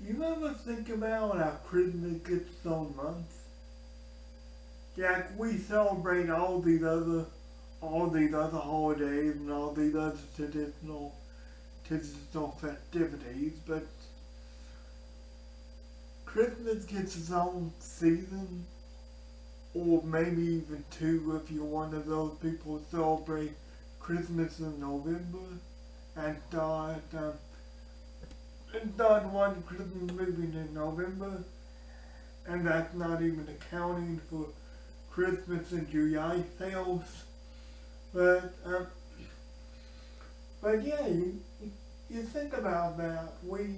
You ever think about how Christmas gets so months? Like we celebrate all these other holidays and all these other traditional festivities, but Christmas gets its own season, or maybe even two if you're one of those people who celebrate Christmas in November and start one Christmas movie in November, and that's not even accounting for Christmas in July sales. But yeah, you think about that. We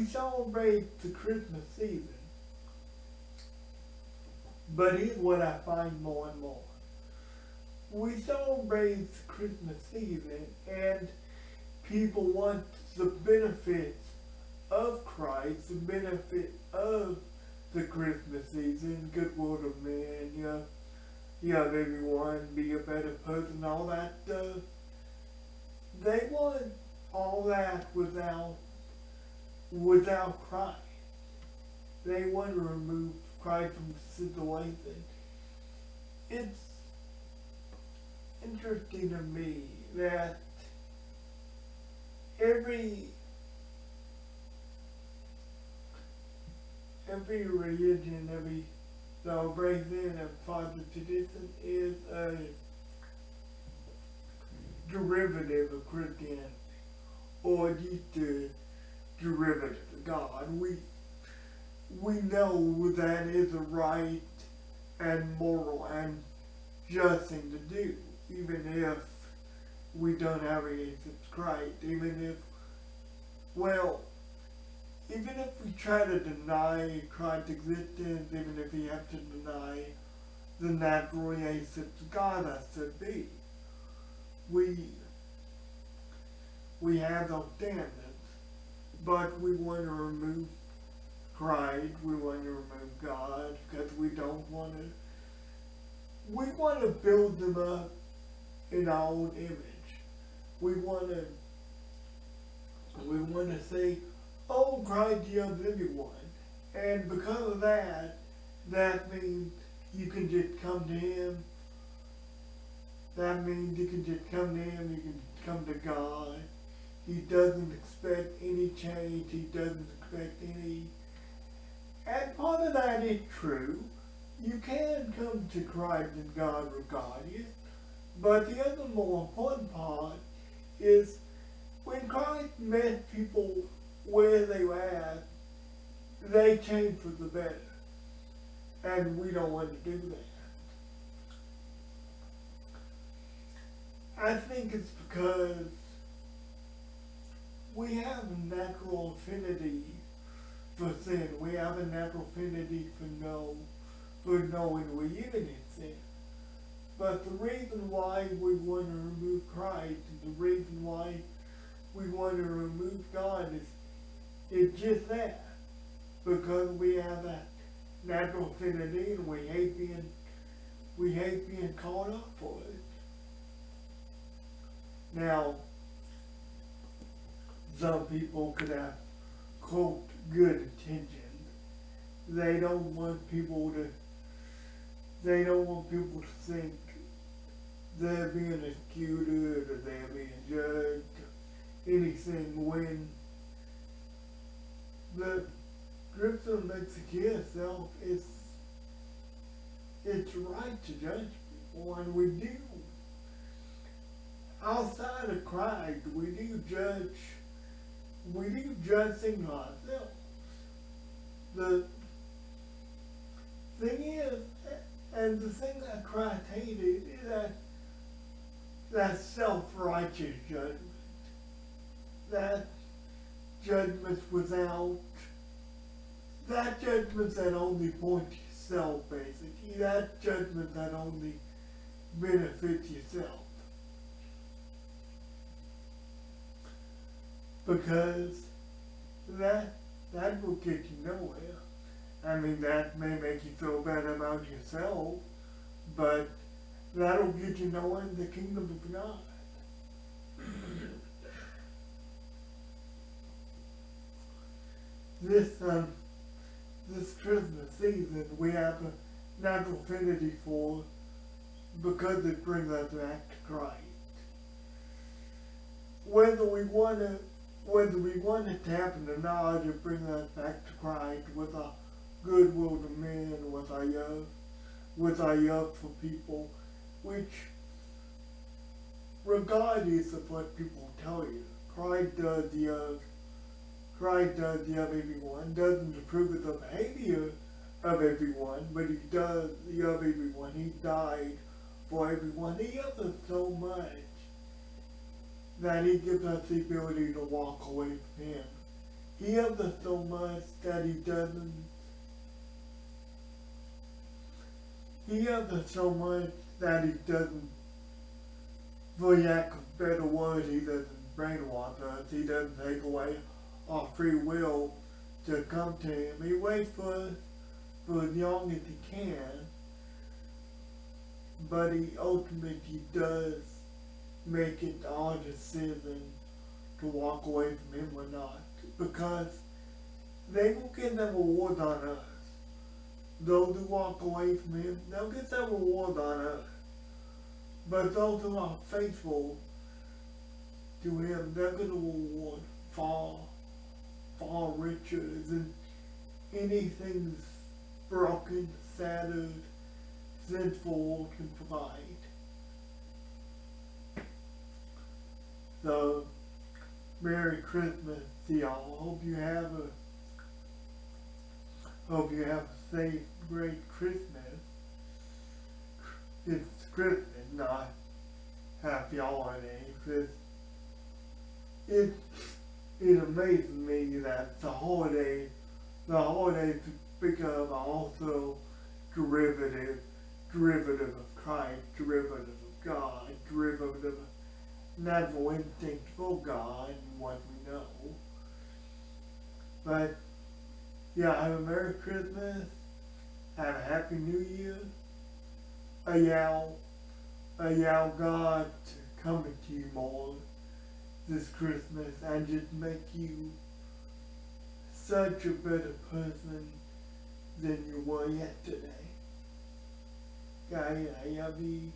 celebrate the Christmas season, but here's what I find more and more. We celebrate the Christmas season, and people want the benefits of Christ, the benefit of the Christmas season, goodwill of men, you have everyone be a better person, all that stuff. They want all that without Christ. They want to remove Christ from the situation. It's interesting to me that every religion, every celebration, every part of tradition is a derivative of Christianity, or just a derivative of God. We know that is a right and moral and just thing to do, even if we don't have any Christ, even if we try to deny Christ's existence, even if we have to deny the natural relationship to God has to be, we have those standards, but we want to remove Christ, we want to remove God, because we want to build them up in our own image. We want to say, oh, Christ loves everyone. And because of that, that means you can just come to Him. That means you can just come to Him, you can come to God. He doesn't expect any change, He doesn't expect any. And part of that is true. You can come to Christ and God regardless. But the other more important part is when Christ met people where they were at, they changed for the better. And we don't want to do that. I think it's because we have a natural affinity for sin. We have a natural affinity for knowing we're even in sin. But the reason why we want to remove Christ, and the reason why we want to remove God is just that. Because we have that natural affinity and we hate being caught up for it. Now, some people could have, quote, good intentions. They don't want people to think they're being executed or they're being judged, anything, when the scripture makes it clear itself, it's right to judge people, and we do. Outside of Christ, we do judge things ourselves. The thing is, and the thing that Christ hated is that self-righteous judgment. That judgment that judgment that only points to yourself, basically. That judgment that only benefits yourself. Because that will get you nowhere. I mean, that may make you feel better about yourself, but that'll get you nowhere in the kingdom of God. this Christmas season we have a natural affinity for because it brings us back to Christ. Whether we want it to happen or not, it brings us back to Christ with our goodwill to men, with our love for people, which, regardless of what people tell you, Christ does love everyone, doesn't approve of the behavior of everyone, but he does love everyone. He died for everyone. He loves us so much that he gives us the ability to walk away from him. He loves us so much that he loves us so much that he doesn't, for lack of better words, he doesn't brainwash us. He doesn't take away our free will to come to him. He waits for us for as long as he can, but he ultimately does make it our decision to walk away from him or not, because they will get their reward on us. Those who walk away from him, they'll get their reward on us. But those who are faithful to him, they're going to reward far, far richer than anything broken, shattered, sinful can provide. So, Merry Christmas to y'all. Hope you have a safe, great Christmas. It's Christmas, not happy holiday, because it amazes me that the holidays become also derivative of Christ, derivative of God, derivative of natural instinct for God and what we know. But yeah, have a Merry Christmas, have a Happy New Year, allow God to come into you more this Christmas and just make you such a better person than you were yesterday. Guys, I love you.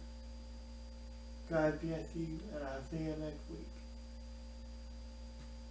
God bless you, and I'll see you next week.